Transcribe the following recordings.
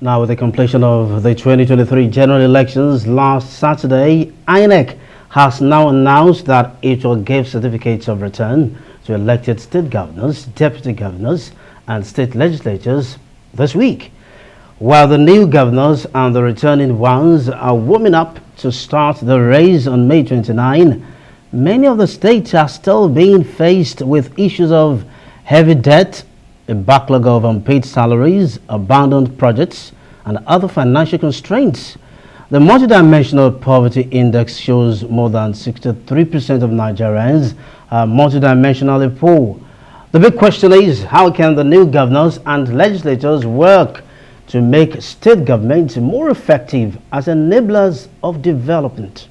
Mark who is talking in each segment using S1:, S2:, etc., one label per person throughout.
S1: Now, with the completion of the 2023 general elections last Saturday, INEC has now announced that it will give certificates of return to elected state governors, deputy governors, and state legislatures this week. While the new governors and the returning ones are warming up to start the race on May 29, many of the states are still being faced with issues of heavy debt, a backlog of unpaid salaries, abandoned projects, and other financial constraints. The multidimensional poverty index shows more than 63% of Nigerians are multidimensionally poor. The big question is, how can the new governors and legislators work to make state governments more effective as enablers of development?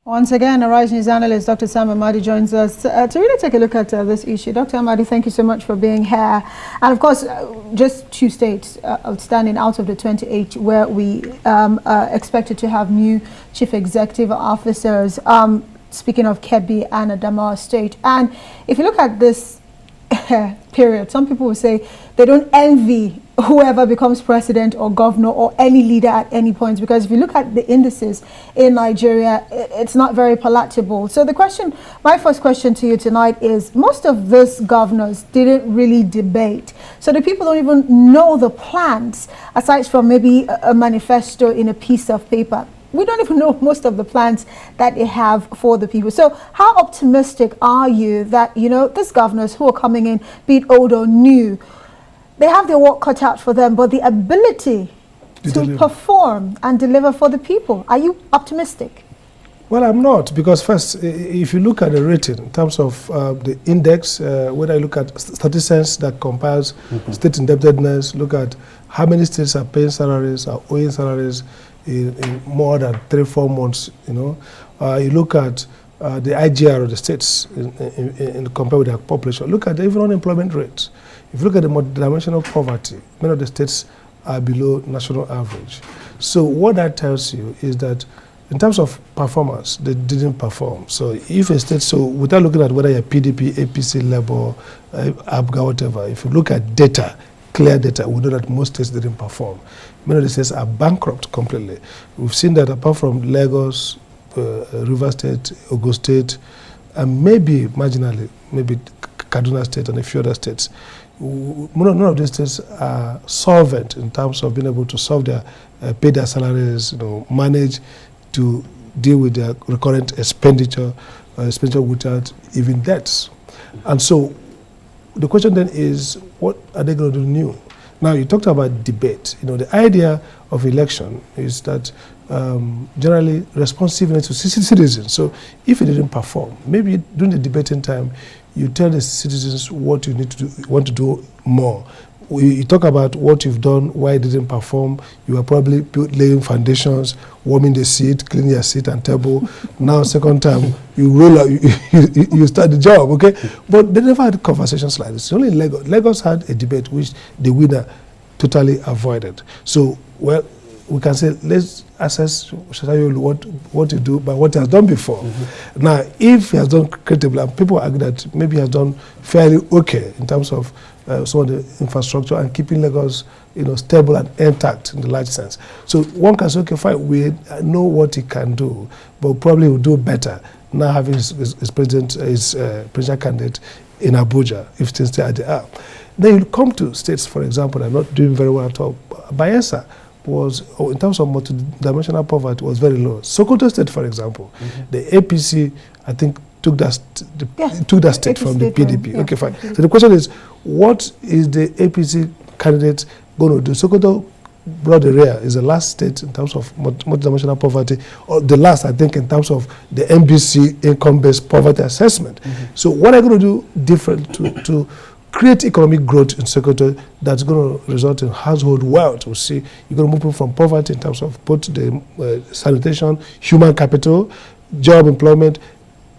S2: Once again, Arise News analyst Dr. Sam Amadi joins us to really take a look at this issue. Dr. Amadi, thank you so much for being here. And of course, just 2 states outstanding out of the 28 where we expected to have new chief executive officers. Speaking of Kebbi and Adamawa State. And if you look at this period, some people will say they don't envy whoever becomes president or governor or any leader at any point, because if you look at the indices in Nigeria, it's not very palatable. So my first question to you tonight is, most of these governors didn't really debate. So the people don't even know the plans, aside from maybe a manifesto in a piece of paper. We don't even know most of the plans that they have for the people. So how optimistic are you that, these governors who are coming in, be it old or new, they have their work cut out for them, but the ability to perform and deliver for the people? Are you optimistic?
S3: Well, I'm not, because first, if you look at the rating in terms of the index, whether I look at statistics that compiles state indebtedness, look at how many states are paying salaries, are owing salaries in more than 3-4 months, you look at the IGR of the states in compared with their population. Look at the even unemployment rates. If you look at the multidimensional poverty, many of the states are below national average. So what that tells you is that in terms of performance, they didn't perform. So if a state, without looking at whether you're PDP, APC, Labour, ABGA, whatever, if you look at data, clear data, we know that most states didn't perform. Many of the states are bankrupt completely. We've seen that apart from Lagos, River State, Ogun State, and maybe marginally, maybe Kaduna State and a few other states, none of these states are solvent in terms of being able to solve pay their salaries, manage to deal with their recurrent expenditure without even debts. And so the question then is, what are they going to do new? Now, you talked about debate. The idea of election is that generally responsiveness to citizens. So if you didn't perform, maybe during the debating time, you tell the citizens what you need to do, want to do more. You talk about what you've done, why you didn't perform. You are probably laying foundations, warming the seat, cleaning your seat and table. Now, second time, you roll out, you start the job, okay? But they never had conversations like this. Only Lagos. Lagos had a debate which the winner totally avoided. So, well, we can say, let's assess what to do by what he has done before. Now, if he has done credibly, and people argue that maybe he has done fairly okay in terms of some of the infrastructure and keeping Lagos, stable and intact in the large sense. So one can say, okay, fine, we know what he can do, but probably will do better now having his presidential candidate in Abuja, if things stay as they are. Then you come to states, for example, that are not doing very well at all. Bayelsa was, in terms of multidimensional poverty, was very low. Sokoto State, for example, the APC, I think, took that state from the PDP. Yeah. Okay, fine. So the question is, what is the APC candidate going to do? Sokoto brought the rear, is the last state in terms of multidimensional poverty, or the last, I think, in terms of the NBC income-based poverty assessment. So what are you going to do different to create economic growth in Sokoto that's going to result in household wealth? We'll see you're going to move people from poverty in terms of both the sanitation, human capital, job employment,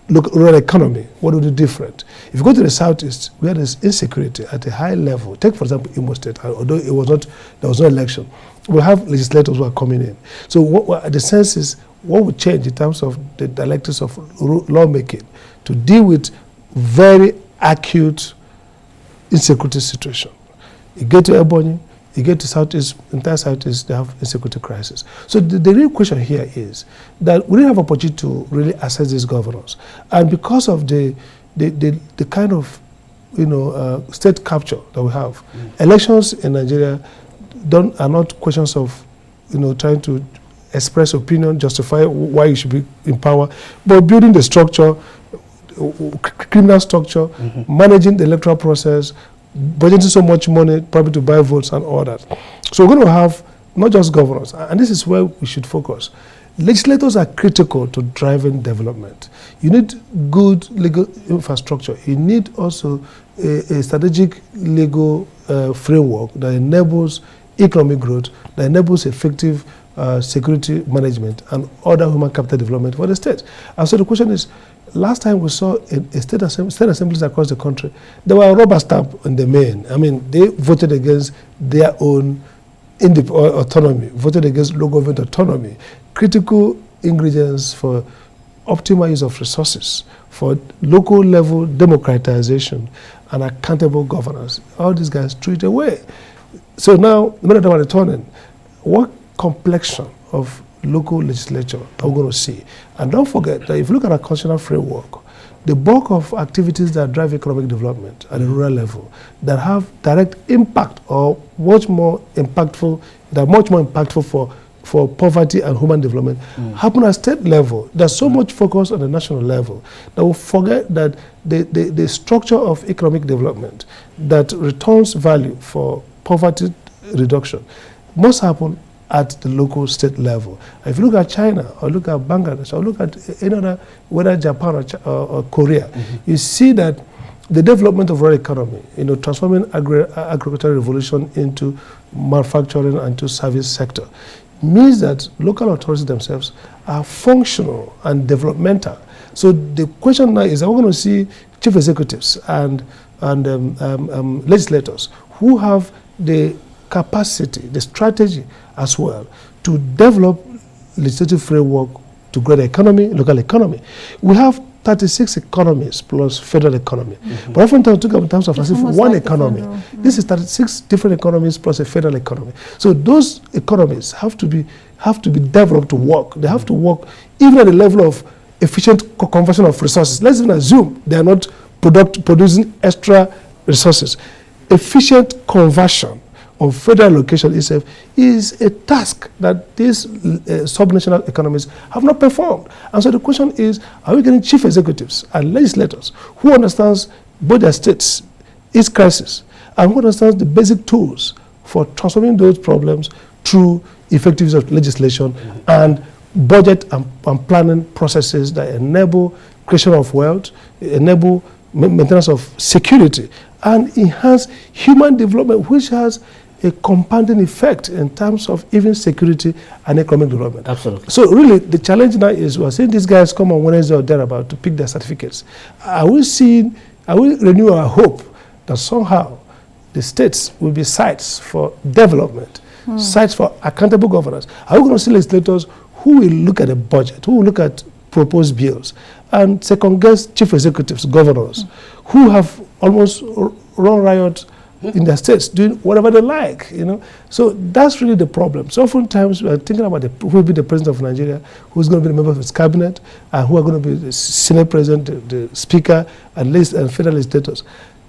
S3: rural economy. What would be different? If you go to the southeast, where there's insecurity at a high level, take for example Imo State, although there was no election, we'll have legislators who are coming in. So what the sense is, what would change in terms of the directives of lawmaking to deal with very acute insecurity situation? You get to Ebonyi, You get to Southeast, entire Southeast, they have insecurity crisis. So the real question here is that we didn't have opportunity to really assess these governors. And because of the kind of, state capture that we have, elections in Nigeria are not questions of, trying to express opinion, justify why you should be in power, but building the structure, criminal structure, managing the electoral process, budgeting so much money probably to buy votes and all that. So we're going to have not just governors, and this is where we should focus. Legislators are critical to driving development. You need good legal infrastructure. You need also a strategic legal framework that enables economic growth, that enables effective security management and other human capital development for the state. And so the question is, last time we saw state assemblies across the country, there were a rubber stamp in the main. I mean, they voted against their own autonomy, voted against local government autonomy, critical ingredients for optimal use of resources, for local level democratization and accountable governance. All these guys threw it away. So now, the minute they are returning, what complexion of local legislature are we going to see? And don't forget that if you look at our constitutional framework, the bulk of activities that drive economic development at the rural level that have direct impact or much more impactful for poverty and human development happen at state level. There's so much focus on the national level that we forget that the structure of economic development that returns value for poverty reduction must happen at the local state level. If you look at China or look at Bangladesh or look at any other, whether Japan or Korea, you see that the development of rural economy, transforming agricultural revolution into manufacturing and to service sector, means that local authorities themselves are functional and developmental. So the question now is, are we going to see chief executives and legislators who have the capacity, the strategy as well, to develop legislative framework to grow the economy, local economy? We have 36 economies plus federal economy. But often talk in terms of as if one like economy. This is 36 different economies plus a federal economy. So those economies have to be developed to work. They have to work even at the level of efficient conversion of resources. Let's even assume they are not producing extra resources. Efficient conversion of federal allocation itself is a task that these subnational economies have not performed. And so the question is, are we getting chief executives and legislators who understands both their states, its crisis, and who understands the basic tools for transforming those problems through effective use of legislation and budget and planning processes that enable creation of wealth, enable maintenance of security, and enhance human development, which has a compounding effect in terms of even security and economic development.
S1: Absolutely.
S3: So really, the challenge now is we're seeing these guys come on Wednesday or thereabout to pick their certificates. Are we renew our hope that somehow the states will be sites for development, sites for accountable governance? Are we going to see legislators who will look at the budget, who will look at proposed bills, and second-guess chief executives, governors, who have almost run riot in their states, doing whatever they like, So that's really the problem. So oftentimes we are thinking about who will be the president of Nigeria, who's going to be the member of his cabinet, and who are going to be the Senate president, the speaker, and federal legislators.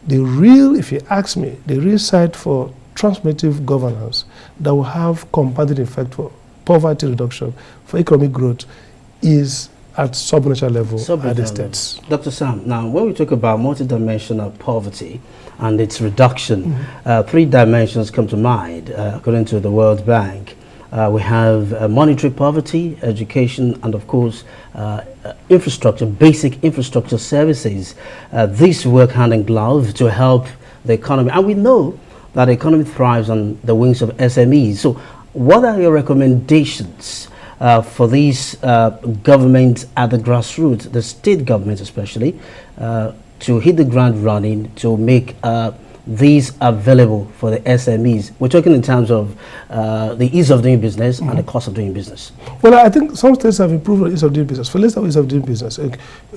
S3: If you ask me, the real site for transformative governance that will have compounding effect for poverty reduction, for economic growth, is at subnational level at the states.
S1: Dr. Sam, now when we talk about multidimensional poverty and its reduction, 3 dimensions come to mind according to the World Bank. We have monetary poverty, education, and of course infrastructure, basic infrastructure services. These work hand in glove to help the economy, and we know that the economy thrives on the wings of SMEs. So what are your recommendations for these governments at the grassroots, the state governments especially, to hit the ground running, to make these available for the SMEs? We're talking in terms of the ease of doing business and the cost of doing business.
S3: Well, I think some states have improved the ease of doing business. For let's start with ease of doing business.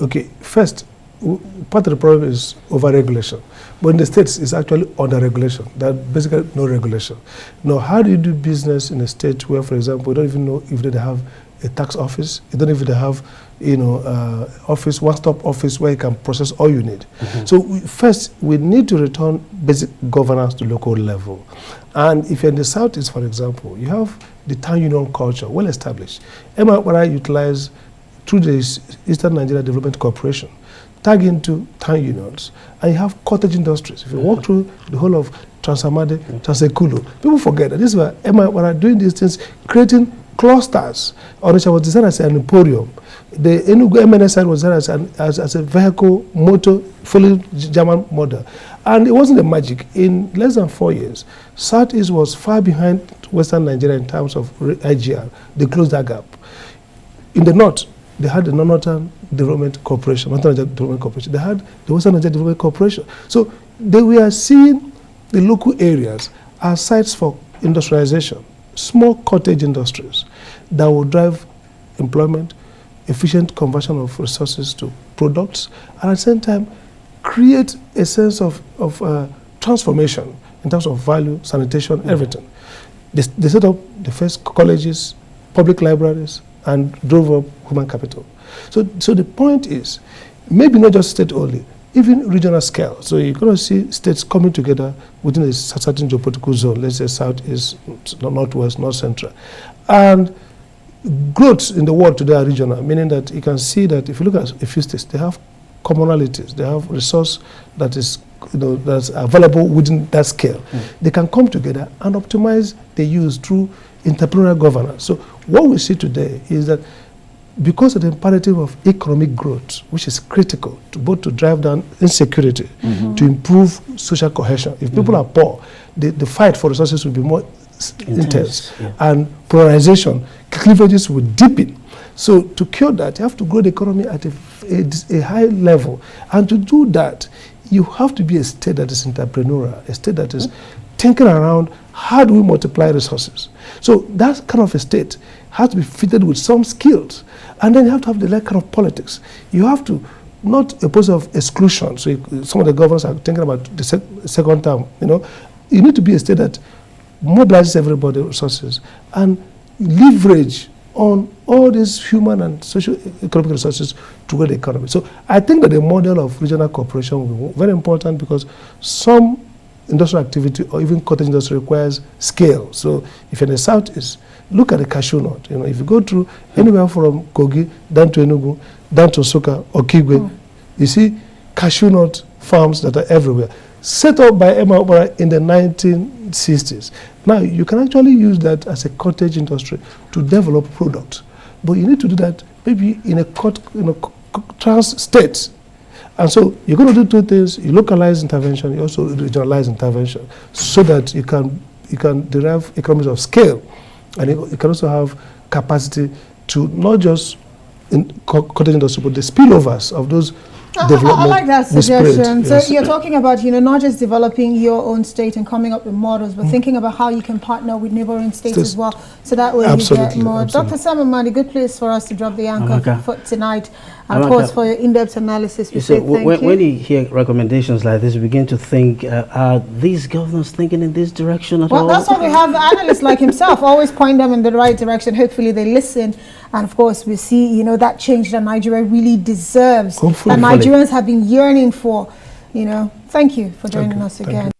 S3: Okay, first, part of the problem is over-regulation. But in the States, it's actually under-regulation. There's basically no regulation. Now, how do you do business in a state where, for example, you don't even know if they have a tax office, you don't even have, office, one-stop office where you can process all you need. So first, we need to return basic governance to local level. And if you're in the Southeast, for example, you have the town union culture well established. What I utilize through the Eastern Nigeria Development Corporation, tag into town unions, and you have cottage industries. If you walk through the whole of Amadi, Ekulu, people forget that this is where what are doing these things, creating clusters. Onisha was designed as an emporium. The Enugu MNSI was designed as a vehicle, motor, fully German model. And it wasn't a magic. In less than 4 years, Southeast was far behind Western Nigeria in terms of IGR. They closed that gap. In the North, they had the Northern Development Corporation, Northern Nigeria Development Corporation. They had the Western Nigeria Development Corporation. So we are seeing the local areas as sites for industrialization, small cottage industries that will drive employment, efficient conversion of resources to products, and at the same time create a sense of transformation in terms of value, sanitation, everything. They set up the first colleges, public libraries, and drove up human capital. So the point is, maybe not just state only, even regional scale. So you're going to see states coming together within a certain geopolitical zone, let's say Southeast, Northwest, North Central. And growth in the world today are regional, meaning that you can see that if you look at a few states, they have commonalities, they have resource that is that's available within that scale. They can come together and optimize the use through entrepreneurial governance. So what we see today is that because of the imperative of economic growth, which is critical to both to drive down insecurity, to improve social cohesion. If people are poor, the fight for resources will be more intense. And polarization, cleavages will deepen. So to cure that, you have to grow the economy at a high level. And to do that, you have to be a state that is entrepreneurial, a state that is thinking around how do we multiply resources. So that kind of a state has to be fitted with some skills. And then you have to have the right kind of politics. You have to, not a process of exclusion. So some of the governors are thinking about the second term, You need to be a state that mobilizes everybody's resources and leverage on all these human and social economic resources to grow the economy. So I think that the model of regional cooperation will be very important because some industrial activity or even cottage industry requires scale. So if you're in the Southeast, look at the cashew nut. If you go through anywhere from Kogi down to Enugu, down to Soka or Kigwe, you see cashew nut farms that are everywhere. Set up by Emma Obara in the 1960s. Now, you can actually use that as a cottage industry to develop products. But you need to do that maybe in a trans state. And so you're going to do two things. You localize intervention, you also regionalize intervention so that you can derive economies of scale. And you can also have capacity to not just in cottage industry, but the spillovers of those development.
S2: I like that suggestion.
S3: Yes.
S2: So you're talking about, not just developing your own state and coming up with models, but thinking about how you can partner with neighboring states as well. So that way you get more. Dr. Sam Amadi, good place for us to drop the anchor for tonight. And of course, for your in-depth analysis, we say thank you.
S1: When you hear recommendations like this, you begin to think, are these governors thinking in this direction at all?
S2: Well, that's why we have analysts like himself, always point them in the right direction. Hopefully they listen. And of course, we see, that change that Nigeria really deserves. Hopefully. That Nigerians have been yearning for, Thank you for joining us again.